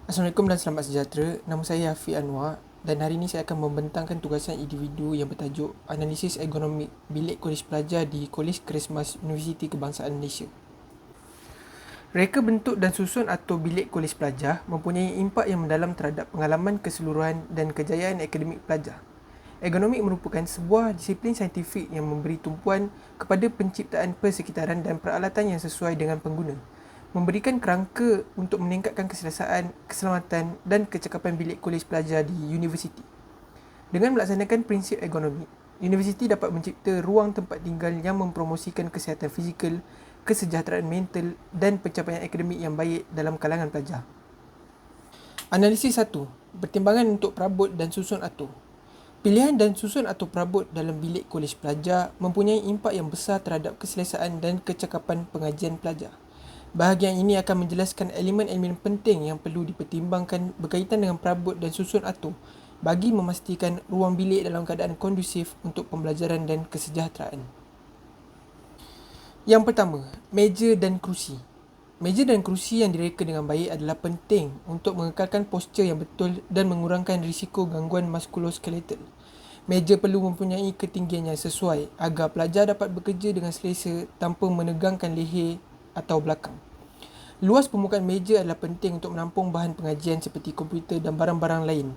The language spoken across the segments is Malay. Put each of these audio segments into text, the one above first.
Assalamualaikum dan selamat sejahtera. Nama saya Hafiz Anwar dan hari ini saya akan membentangkan tugasan individu yang bertajuk Analisis Ergonomik Bilik Kolej Pelajar di Kolej Christmas Universiti Kebangsaan Malaysia. Reka bentuk dan susun atau bilik kolej pelajar mempunyai impak yang mendalam terhadap pengalaman keseluruhan dan kejayaan akademik pelajar. Ergonomik merupakan sebuah disiplin saintifik yang memberi tumpuan kepada penciptaan persekitaran dan peralatan yang sesuai dengan pengguna, memberikan kerangka untuk meningkatkan keselesaan, keselamatan dan kecekapan bilik kolej pelajar di universiti. Dengan melaksanakan prinsip ergonomik, universiti dapat mencipta ruang tempat tinggal yang mempromosikan kesihatan fizikal, kesejahteraan mental dan pencapaian akademik yang baik dalam kalangan pelajar. Analisis 1. Pertimbangan untuk perabot dan susun atur. Pilihan dan susun atur perabot dalam bilik kolej pelajar mempunyai impak yang besar terhadap keselesaan dan kecekapan pengajian pelajar. Bahagian ini akan menjelaskan elemen-elemen penting yang perlu dipertimbangkan berkaitan dengan perabot dan susun atur bagi memastikan ruang bilik dalam keadaan kondusif untuk pembelajaran dan kesejahteraan. Yang pertama, meja dan kerusi. Meja dan kerusi yang direka dengan baik adalah penting untuk mengekalkan postur yang betul dan mengurangkan risiko gangguan muskuloskeletal. Meja perlu mempunyai ketinggian yang sesuai agar pelajar dapat bekerja dengan selesa tanpa menegangkan leher atau belakang. Luas permukaan meja adalah penting untuk menampung bahan pengajian seperti komputer dan barang-barang lain.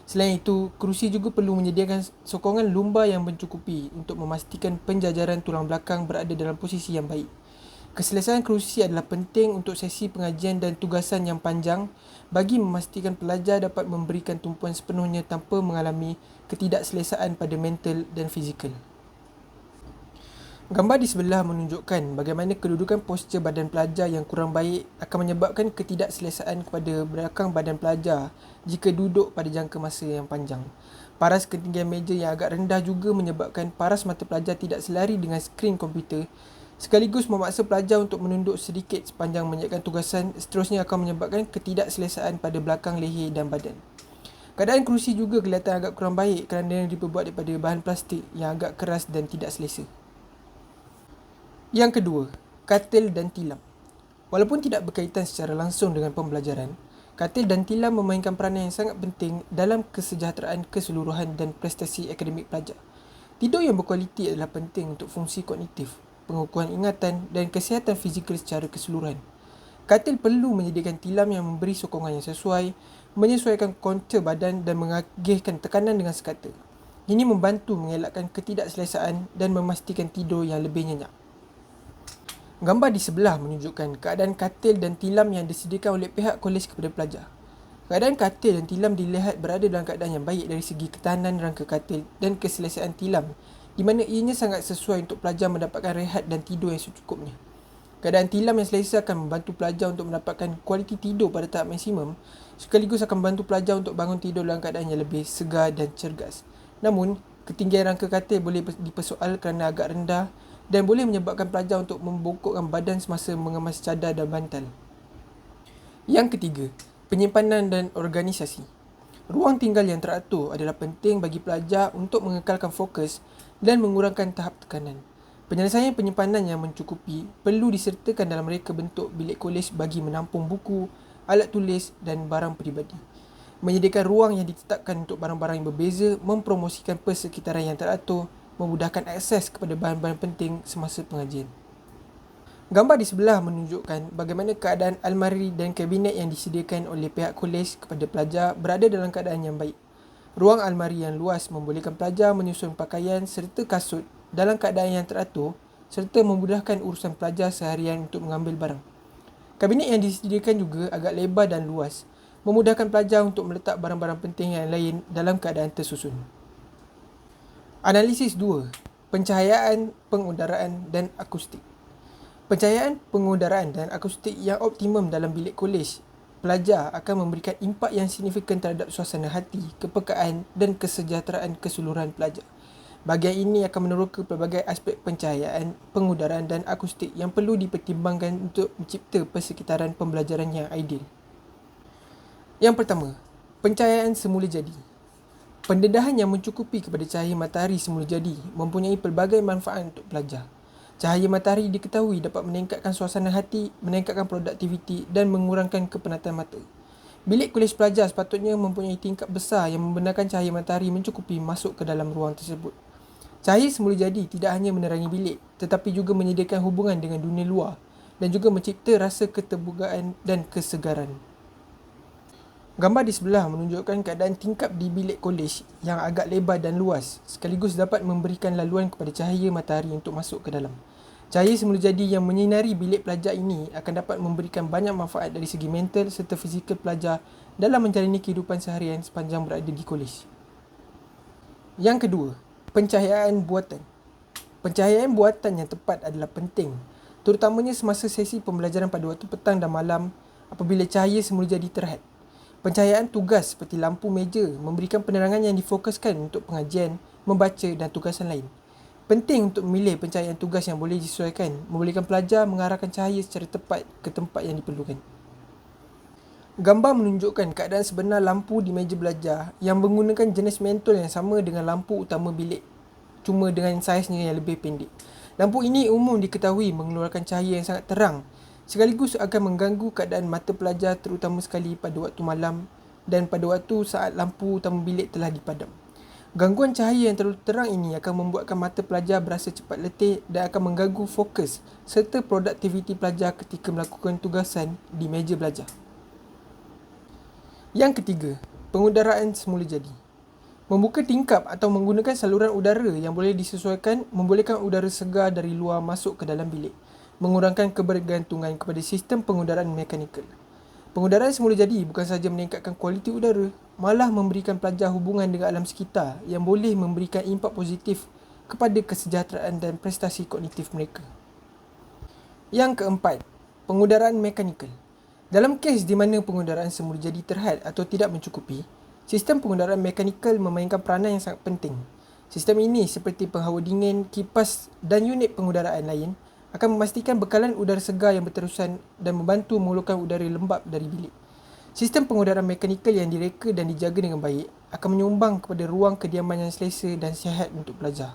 Selain itu, kerusi juga perlu menyediakan sokongan lumbar yang mencukupi untuk memastikan penjajaran tulang belakang berada dalam posisi yang baik. Keselesaan kerusi adalah penting untuk sesi pengajian dan tugasan yang panjang bagi memastikan pelajar dapat memberikan tumpuan sepenuhnya tanpa mengalami ketidakselesaan pada mental dan fizikal. Gambar di sebelah menunjukkan bagaimana kedudukan postur badan pelajar yang kurang baik akan menyebabkan ketidakselesaan kepada belakang badan pelajar jika duduk pada jangka masa yang panjang. Paras ketinggian meja yang agak rendah juga menyebabkan paras mata pelajar tidak selari dengan skrin komputer, sekaligus memaksa pelajar untuk menunduk sedikit sepanjang menjalankan tugasan, seterusnya akan menyebabkan ketidakselesaan pada belakang leher dan badan. Keadaan kerusi juga kelihatan agak kurang baik kerana diperbuat daripada bahan plastik yang agak keras dan tidak selesa. Yang kedua, katil dan tilam. Walaupun tidak berkaitan secara langsung dengan pembelajaran, katil dan tilam memainkan peranan yang sangat penting dalam kesejahteraan keseluruhan dan prestasi akademik pelajar. Tidur yang berkualiti adalah penting untuk fungsi kognitif, pengukuhan ingatan dan kesihatan fizikal secara keseluruhan. Katil perlu menyediakan tilam yang memberi sokongan yang sesuai, menyesuaikan kontur badan dan mengagihkan tekanan dengan sekata. Ini membantu mengelakkan ketidakselesaan dan memastikan tidur yang lebih nyenyak. Gambar di sebelah menunjukkan keadaan katil dan tilam yang disediakan oleh pihak kolej kepada pelajar. Keadaan katil dan tilam dilihat berada dalam keadaan yang baik dari segi ketahanan rangka katil dan keselesaan tilam, di mana ianya sangat sesuai untuk pelajar mendapatkan rehat dan tidur yang secukupnya. Keadaan tilam yang selesa akan membantu pelajar untuk mendapatkan kualiti tidur pada tahap maksimum, sekaligus akan membantu pelajar untuk bangun tidur dalam keadaan yang lebih segar dan cergas. Namun, ketinggian rangka katil boleh dipersoal kerana agak rendah dan boleh menyebabkan pelajar untuk membongkokkan badan semasa mengemas cadar dan bantal. Yang ketiga, penyimpanan dan organisasi. Ruang tinggal yang teratur adalah penting bagi pelajar untuk mengekalkan fokus dan mengurangkan tahap tekanan. Penyelesaian penyimpanan yang mencukupi perlu disertakan dalam reka bentuk bilik kolej bagi menampung buku, alat tulis dan barang peribadi. Menyediakan ruang yang ditetapkan untuk barang-barang yang berbeza mempromosikan persekitaran yang teratur, memudahkan akses kepada bahan-bahan penting semasa pengajian. Gambar di sebelah menunjukkan bagaimana keadaan almari dan kabinet yang disediakan oleh pihak kolej kepada pelajar berada dalam keadaan yang baik. Ruang almari yang luas membolehkan pelajar menyusun pakaian serta kasut dalam keadaan yang teratur serta memudahkan urusan pelajar seharian untuk mengambil barang. Kabinet yang disediakan juga agak lebar dan luas, memudahkan pelajar untuk meletak barang-barang penting yang lain dalam keadaan tersusun. Analisis 2. Pencahayaan, pengudaraan dan akustik. Pencahayaan, pengudaraan dan akustik yang optimum dalam bilik kolej pelajar akan memberikan impak yang signifikan terhadap suasana hati, kepekaan dan kesejahteraan keseluruhan pelajar. Bahagian ini akan meneroka pelbagai aspek pencahayaan, pengudaraan dan akustik yang perlu dipertimbangkan untuk mencipta persekitaran pembelajaran yang ideal. Yang pertama, pencahayaan semula jadi. Pendedahan yang mencukupi kepada cahaya matahari semula jadi mempunyai pelbagai manfaat untuk pelajar. Cahaya matahari diketahui dapat meningkatkan suasana hati, meningkatkan produktiviti dan mengurangkan kepenatan mata. Bilik kolej pelajar sepatutnya mempunyai tingkap besar yang membenarkan cahaya matahari mencukupi masuk ke dalam ruang tersebut. Cahaya semula jadi tidak hanya menerangi bilik, tetapi juga menyediakan hubungan dengan dunia luar dan juga mencipta rasa keterbukaan dan kesegaran. Gambar di sebelah menunjukkan keadaan tingkap di bilik kolej yang agak lebar dan luas, sekaligus dapat memberikan laluan kepada cahaya matahari untuk masuk ke dalam. Cahaya semula jadi yang menyinari bilik pelajar ini akan dapat memberikan banyak manfaat dari segi mental serta fizikal pelajar dalam menjalani kehidupan seharian sepanjang berada di kolej. Yang kedua, pencahayaan buatan. Pencahayaan buatan yang tepat adalah penting, terutamanya semasa sesi pembelajaran pada waktu petang dan malam apabila cahaya semula jadi terhad. Pencahayaan tugas seperti lampu meja memberikan penerangan yang difokuskan untuk pengajian, membaca dan tugasan lain. Penting untuk memilih pencahayaan tugas yang boleh disesuaikan, membolehkan pelajar mengarahkan cahaya secara tepat ke tempat yang diperlukan. Gambar menunjukkan keadaan sebenar lampu di meja belajar yang menggunakan jenis mentol yang sama dengan lampu utama bilik, cuma dengan saiznya yang lebih pendek. Lampu ini umum diketahui mengeluarkan cahaya yang sangat terang, sekaligus akan mengganggu keadaan mata pelajar terutama sekali pada waktu malam dan pada waktu saat lampu utama bilik telah dipadam. Gangguan cahaya yang terlalu terang ini akan membuatkan mata pelajar berasa cepat letih dan akan mengganggu fokus serta produktiviti pelajar ketika melakukan tugasan di meja belajar. Yang ketiga, pengudaraan semula jadi. Membuka tingkap atau menggunakan saluran udara yang boleh disesuaikan membolehkan udara segar dari luar masuk ke dalam bilik, mengurangkan kebergantungan kepada sistem pengudaraan mekanikal. Pengudaraan semula jadi bukan sahaja meningkatkan kualiti udara, malah memberikan pelajar hubungan dengan alam sekitar yang boleh memberikan impak positif kepada kesejahteraan dan prestasi kognitif mereka. Yang keempat, pengudaraan mekanikal. Dalam kes di mana pengudaraan semula jadi terhad atau tidak mencukupi, sistem pengudaraan mekanikal memainkan peranan yang sangat penting. Sistem ini seperti penghawa dingin, kipas dan unit pengudaraan lain akan memastikan bekalan udara segar yang berterusan dan membantu mengeluarkan udara lembap dari bilik. Sistem pengudaraan mekanikal yang direka dan dijaga dengan baik akan menyumbang kepada ruang kediaman yang selesa dan sihat untuk pelajar.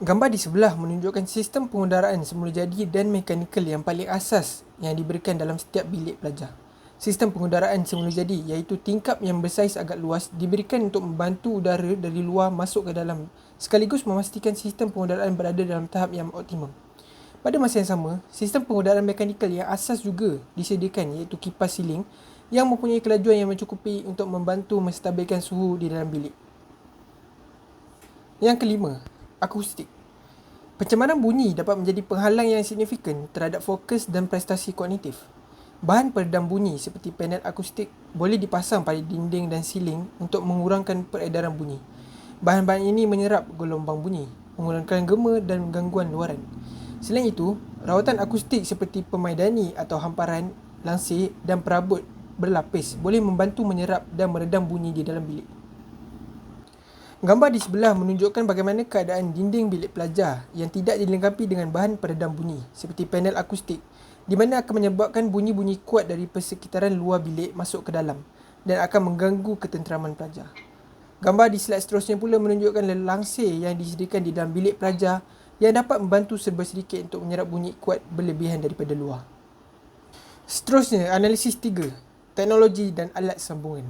Gambar di sebelah menunjukkan sistem pengudaraan semula jadi dan mekanikal yang paling asas yang diberikan dalam setiap bilik pelajar. Sistem pengudaraan semula jadi iaitu tingkap yang bersaiz agak luas diberikan untuk membantu udara dari luar masuk ke dalam sekaligus memastikan sistem pengudaraan berada dalam tahap yang optimum. Pada masa yang sama, sistem pengudaraan mekanikal yang asas juga disediakan iaitu kipas siling yang mempunyai kelajuan yang mencukupi untuk membantu menstabilkan suhu di dalam bilik. Yang kelima, akustik. Pencemaran bunyi dapat menjadi penghalang yang signifikan terhadap fokus dan prestasi kognitif. Bahan peredam bunyi seperti panel akustik boleh dipasang pada dinding dan siling untuk mengurangkan peredaran bunyi. Bahan-bahan ini menyerap gelombang bunyi, mengurangkan gema dan gangguan luaran. Selain itu, rawatan akustik seperti pemaidani atau hamparan, langsir dan perabot berlapis boleh membantu menyerap dan meredam bunyi di dalam bilik. Gambar di sebelah menunjukkan bagaimana keadaan dinding bilik pelajar yang tidak dilengkapi dengan bahan peredam bunyi seperti panel akustik, di mana akan menyebabkan bunyi-bunyi kuat dari persekitaran luar bilik masuk ke dalam dan akan mengganggu ketenteraman pelajar. Gambar di slide seterusnya pula menunjukkan langsir yang disediakan di dalam bilik pelajar yang dapat membantu serba sedikit untuk menyerap bunyi kuat berlebihan daripada luar. Seterusnya, analisis 3, teknologi dan alat sambungan.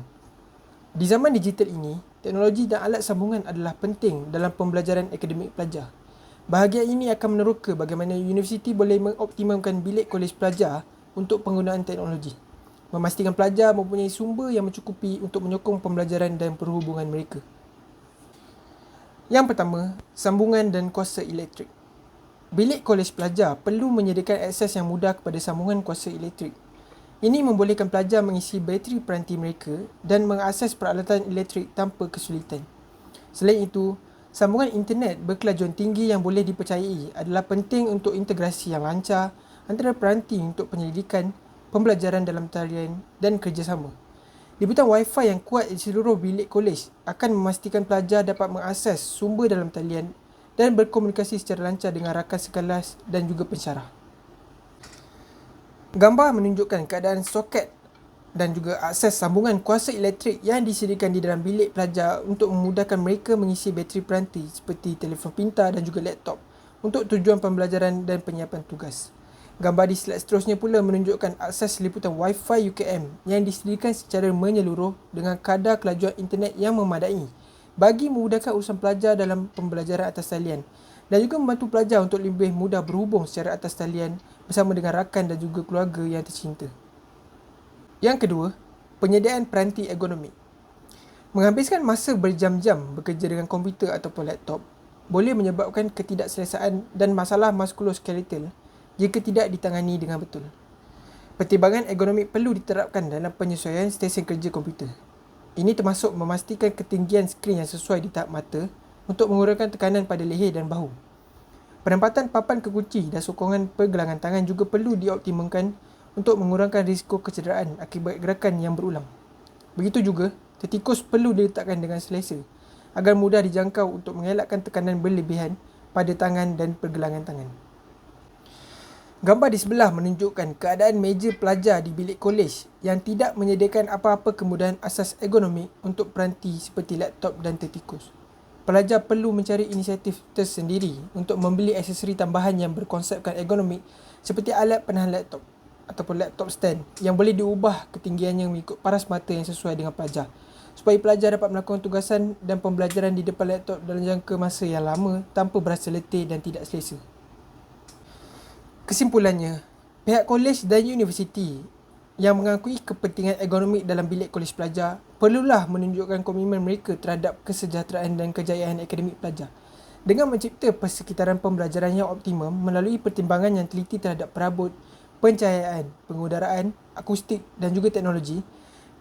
Di zaman digital ini, teknologi dan alat sambungan adalah penting dalam pembelajaran akademik pelajar. Bahagian ini akan meneroka bagaimana universiti boleh mengoptimumkan bilik kolej pelajar untuk penggunaan teknologi, memastikan pelajar mempunyai sumber yang mencukupi untuk menyokong pembelajaran dan perhubungan mereka. Yang pertama, sambungan dan kuasa elektrik. Bilik kolej pelajar perlu menyediakan akses yang mudah kepada sambungan kuasa elektrik. Ini membolehkan pelajar mengisi bateri peranti mereka dan mengakses peralatan elektrik tanpa kesulitan. Selain itu, sambungan internet berkelajuan tinggi yang boleh dipercayai adalah penting untuk integrasi yang lancar antara peranti untuk penyelidikan, pembelajaran dalam talian dan kerjasama. Liputan Wi-Fi yang kuat di seluruh bilik kolej akan memastikan pelajar dapat mengakses sumber dalam talian dan berkomunikasi secara lancar dengan rakan sekelas dan juga pensyarah. Gambar menunjukkan keadaan soket dan juga akses sambungan kuasa elektrik yang disediakan di dalam bilik pelajar untuk memudahkan mereka mengisi bateri peranti seperti telefon pintar dan juga laptop untuk tujuan pembelajaran dan penyiapan tugas. Gambar di slide seterusnya pula menunjukkan akses liputan Wi-Fi UKM yang disediakan secara menyeluruh dengan kadar kelajuan internet yang memadai bagi memudahkan urusan pelajar dalam pembelajaran atas talian dan juga membantu pelajar untuk lebih mudah berhubung secara atas talian bersama dengan rakan dan juga keluarga yang tercinta. Yang kedua, penyediaan peranti ergonomik. Menghabiskan masa berjam-jam bekerja dengan komputer ataupun laptop boleh menyebabkan ketidakselesaan dan masalah muskuloskeletal jika tidak ditangani dengan betul. Pertimbangan ergonomik perlu diterapkan dalam penyesuaian stesen kerja komputer. Ini termasuk memastikan ketinggian skrin yang sesuai di tahap mata untuk mengurangkan tekanan pada leher dan bahu. Penempatan papan kekunci dan sokongan pergelangan tangan juga perlu dioptimalkan untuk mengurangkan risiko kecederaan akibat gerakan yang berulang. Begitu juga, tertikus perlu diletakkan dengan selesa agar mudah dijangkau untuk mengelakkan tekanan berlebihan pada tangan dan pergelangan tangan. Gambar di sebelah menunjukkan keadaan meja pelajar di bilik kolej yang tidak menyediakan apa-apa kemudahan asas ergonomik untuk peranti seperti laptop dan tertikus. Pelajar perlu mencari inisiatif tersendiri untuk membeli aksesori tambahan yang berkonsepkan ergonomik seperti alat penahan laptop ataupun laptop stand yang boleh diubah ketinggiannya mengikut paras mata yang sesuai dengan pelajar supaya pelajar dapat melakukan tugasan dan pembelajaran di depan laptop dalam jangka masa yang lama tanpa berasa letih dan tidak selesa. Kesimpulannya, pihak kolej dan universiti yang mengakui kepentingan ergonomik dalam bilik kolej pelajar perlulah menunjukkan komitmen mereka terhadap kesejahteraan dan kejayaan akademik pelajar dengan mencipta persekitaran pembelajaran yang optimum melalui pertimbangan yang teliti terhadap perabot, pencahayaan, pengudaraan, akustik dan juga teknologi.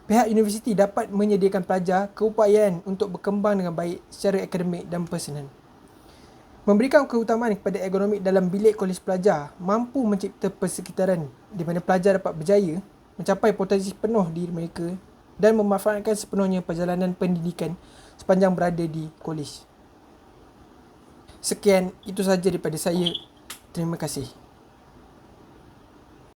Pihak universiti dapat menyediakan pelajar keupayaan untuk berkembang dengan baik secara akademik dan personal. Memberikan keutamaan kepada ergonomik dalam bilik kolej pelajar mampu mencipta persekitaran di mana pelajar dapat berjaya mencapai potensi penuh diri mereka dan memanfaatkan sepenuhnya perjalanan pendidikan sepanjang berada di kolej. Sekian, itu sahaja daripada saya. Terima kasih.